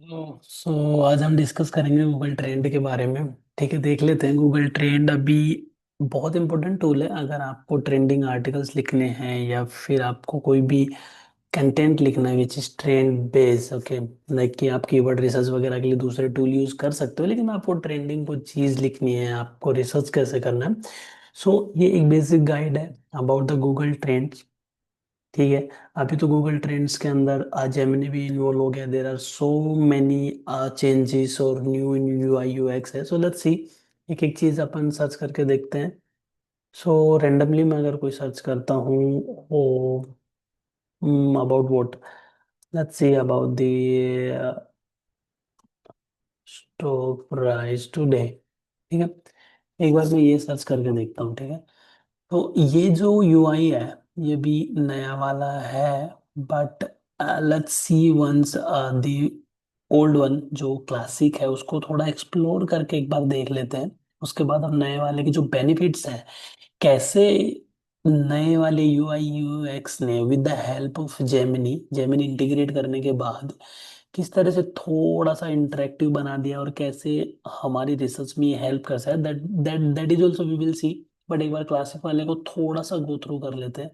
आज हम डिस्कस करेंगे गूगल ट्रेंड के बारे में। ठीक है, देख लेते हैं। गूगल ट्रेंड अभी बहुत इंपॉर्टेंट टूल है। अगर आपको ट्रेंडिंग आर्टिकल्स लिखने हैं या फिर आपको कोई भी कंटेंट लिखना है which is trend based, okay, like कि आप कीवर्ड रिसर्च वगैरह के लिए दूसरे टूल यूज कर सकते हो, लेकिन आपको ट्रेंडिंग को चीज़ लिखनी है, आपको रिसर्च कैसे करना है। ये एक बेसिक गाइड है अबाउट द गूगल ट्रेंड। ठीक है। अभी तो गूगल ट्रेंड्स के अंदर जेमिनी भी इन्वॉल्व हो गया। There are so many changes और new U I U X है। सो लेट्स सी, एक एक चीज अपन सर्च करके देखते हैं। रेंडमली मैं अगर कोई सर्च करता हूँ oh about what, let's see about the stock price today. ठीक है, एक बार मैं ये सर्च करके देखता हूँ। ठीक है, तो ये जो यूआई है ये भी नया वाला है, but let's see once the old one जो क्लासिक है उसको थोड़ा एक्सप्लोर करके एक बार देख लेते हैं। उसके बाद हम नए वाले के जो बेनिफिट्स हैं, कैसे नए वाले यूआई यूएक्स ने with the help of Gemini Gemini integrate करने के बाद किस तरह से थोड़ा सा इंटरेक्टिव बना दिया और कैसे हमारी रिसर्च में ये हेल्प कर सकता है। That that that is also we will see. But एक बार क्लासिक वाले को थोड़ा सा गो थ्रू कर लेते हैं।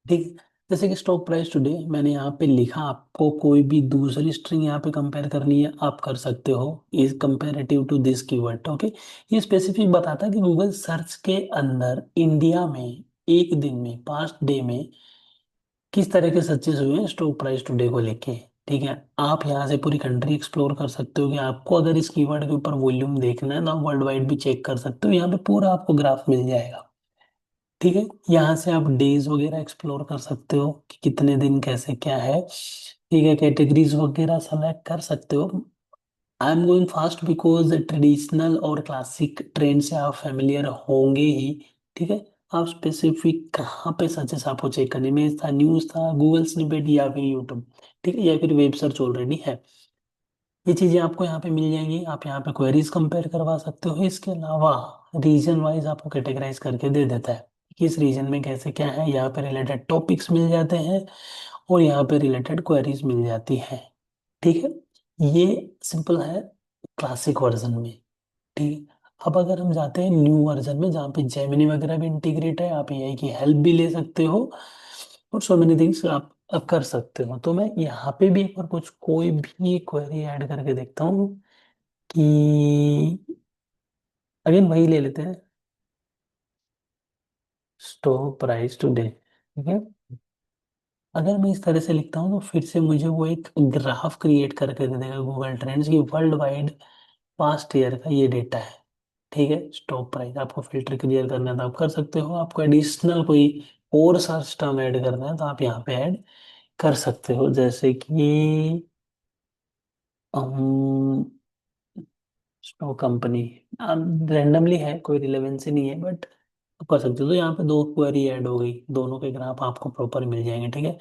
ठीक है, जैसे कि स्टॉक प्राइस टुडे मैंने यहाँ पे लिखा, आपको कोई भी दूसरी स्ट्रिंग यहाँ पे कंपेयर करनी है आप कर सकते हो, is comparative to this keyword. Okay, ये स्पेसिफिक बताता है कि गूगल सर्च के अंदर इंडिया में एक दिन में 5 डे में किस तरह के सर्चेस हुए हैं स्टॉक प्राइस टुडे को लेके। ठीक है, आप यहाँ से पूरी कंट्री एक्सप्लोर कर सकते हो कि आपको अगर इस कीवर्ड के ऊपर वॉल्यूम देखना है तो आप वर्ल्ड वाइड भी चेक कर सकते हो। यहाँ पे पूरा आपको ग्राफ मिल जाएगा। ठीक है, यहाँ से आप डेज वगैरह एक्सप्लोर कर सकते हो कि कितने दिन कैसे क्या है। ठीक है, कैटेगरीज वगैरह सेलेक्ट कर सकते हो। I am going fast because traditional और क्लासिक ट्रेंड से आप फेमिलियर होंगे ही। ठीक है, आप स्पेसिफिक कहाँ पे सर्चेस आपको चेक करने में था, न्यूज़ था, गूगल स्निपेट या फिर यूट्यूब। ठीक है, या फिर वेब सर्च ऑलरेडी है। ये चीज़ें आपको यहाँ पे मिल जाएंगी। आप यहाँ पे क्वेरीज कंपेयर करवा सकते हो। इसके अलावा रीजन वाइज आपको कैटेगराइज करके दे देता है कि इस रीजन में कैसे क्या है। यहाँ पे रिलेटेड टॉपिक्स मिल जाते हैं और यहाँ पे रिलेटेड क्वेरीज मिल जाती है। ठीक है, ये सिंपल है क्लासिक वर्जन में। ठीक है, अब अगर हम जाते हैं न्यू वर्जन में जहाँ पे जेमिनी वगैरह भी इंटीग्रेट है, आप एआई की हेल्प भी ले सकते हो और सो मेनी थिंग्स आप अब कर सकते हो। तो मैं यहाँ पे भी एक बार कुछ कोई भी क्वेरी ऐड करके देखता हूँ कि अगेन वही ले लेते हैं, स्टॉक प्राइस टुडे। ठीक है, अगर मैं इस तरह से लिखता हूँ तो फिर से मुझे वो एक ग्राफ क्रिएट करके दे देगा गूगल ट्रेंड्स की वर्ल्ड वाइड पास्ट ईयर का ये डेटा है। ठीक है, स्टॉक प्राइस आपको फिल्टर क्लियर करना है तो आप कर सकते हो। आपको एडिशनल कोई और सर्च टर्म ऐड करना है तो आप यहाँ पे ऐड कर सकते हो, जैसे कि स्टॉक कंपनी रैंडमली है, कोई रिलेवेंसी नहीं है, बट कर सकते हो। तो यहाँ पे दो क्वेरी ऐड हो गई, दोनों के ग्राफ आपको प्रॉपर मिल जाएंगे। ठीक है,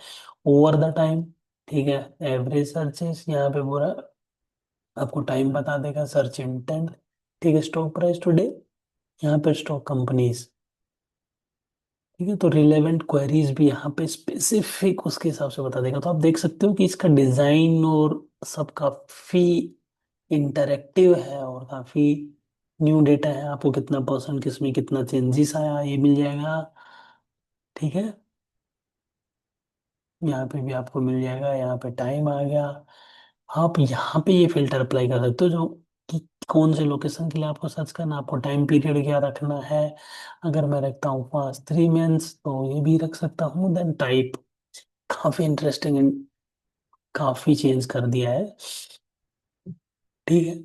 ओवर द टाइम। ठीक है, एवरेज सर्चेस यहाँ पे पूरा आपको टाइम बता देगा, सर्च इंटेंट। ठीक है, स्टॉक प्राइस टुडे, यहाँ पे स्टॉक कंपनीज। ठीक है, तो रिलेवेंट क्वेरीज भी यहाँ पे स्पेसिफिक उसके हिसाब से बता देगा। तो आप देख सकते हो कि इसका डिजाइन और सब काफी इंटरेक्टिव है और काफी न्यू डेटा है। आपको कितना परसेंट किसमें कितना चेंजेस आया ये मिल जाएगा। ठीक है, यहाँ पे भी आपको मिल जाएगा, यहाँ पे टाइम आ गया। आप यहाँ पे ये फिल्टर अप्लाई कर सकते हो जो कि कौन से लोकेशन के लिए आपको सर्च करना, आपको टाइम पीरियड क्या रखना है। अगर मैं रखता हूँ पाँच 3 मंथ्स तो ये भी रख सकता हूँ। देन टाइप काफी इंटरेस्टिंग, काफी चेंज कर दिया है। ठीक है,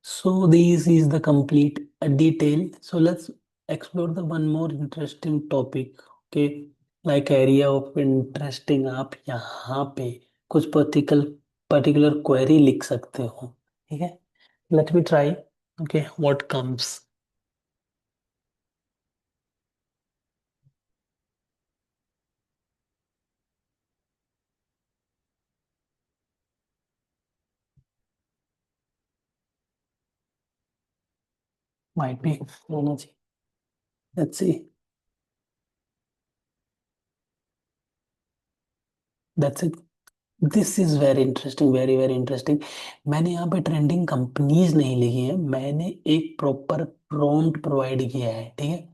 so this is the complete detail. So let's explore the one more interesting topic. Okay, like area of interesting, आप यहाँ पे कुछ particular query लिख सकते हो। ठीक है, let me try. Okay, what comes might be होना चाहिए। Let's see. That's it. This is very interesting, very very interesting. मैंने यहाँ पे ट्रेंडिंग कंपनीज नहीं लिखी है, मैंने एक प्रॉपर प्रॉम्प्ट प्रोवाइड किया है, ठीक है।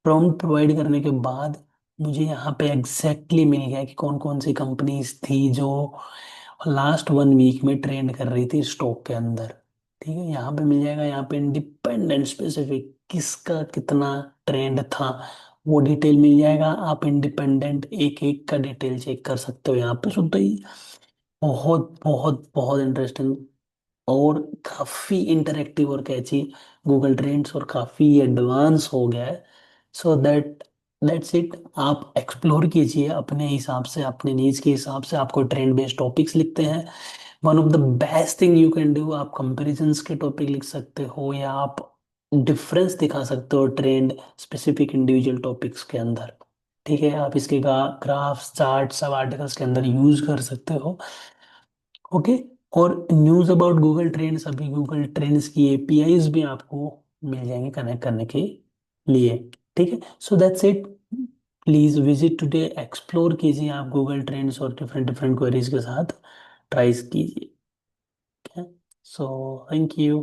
प्रॉम्प्ट प्रोवाइड करने के बाद मुझे यहाँ पे एग्जैक्टली मिल गया कि कौन कौन सी कंपनीज थी जो लास्ट 1 वीक में ट्रेंड कर रही थी स्टॉक के अंदर। ठीक है, यहाँ पे मिल जाएगा, यहाँ पे इंडिपेंडेंट स्पेसिफिक किसका कितना ट्रेंड था वो डिटेल मिल जाएगा। आप इंडिपेंडेंट एक एक का डिटेल चेक कर सकते हो यहाँ पे। सो तो ये बहुत बहुत बहुत इंटरेस्टिंग और काफी इंटरेक्टिव और कैची गूगल ट्रेंड्स, और काफी एडवांस हो गया है। So that's it. आप एक्सप्लोर कीजिए अपने हिसाब से, अपने नीड्स के हिसाब से। आपको ट्रेंड बेस्ड टॉपिक्स लिखते हैं, one of the best thing you can do, आप कंपैरिजंस के टॉपिक लिख सकते हो, या आप डिफरेंस दिखा सकते हो ट्रेंड स्पेसिफिक इंडिविजुअल टॉपिक्स के अंदर। ठीक है, आप इसके ग्राफ्स चार्ट सब आर्टिकल्स के अंदर यूज कर सकते हो। ओके। और न्यूज़ अबाउट गूगल ट्रेंड्स, अभी गूगल ट्रेंड्स की एपीआईज भी आपको मिल जाएंगे कनेक्ट करने के लिए। ठीक है, so that's it. Please visit today, explore कीजिए आप गूगल ट्रेंड्स और डिफरेंट डिफरेंट क्वेरीज के साथ ट्राई कीजिए। So thank you.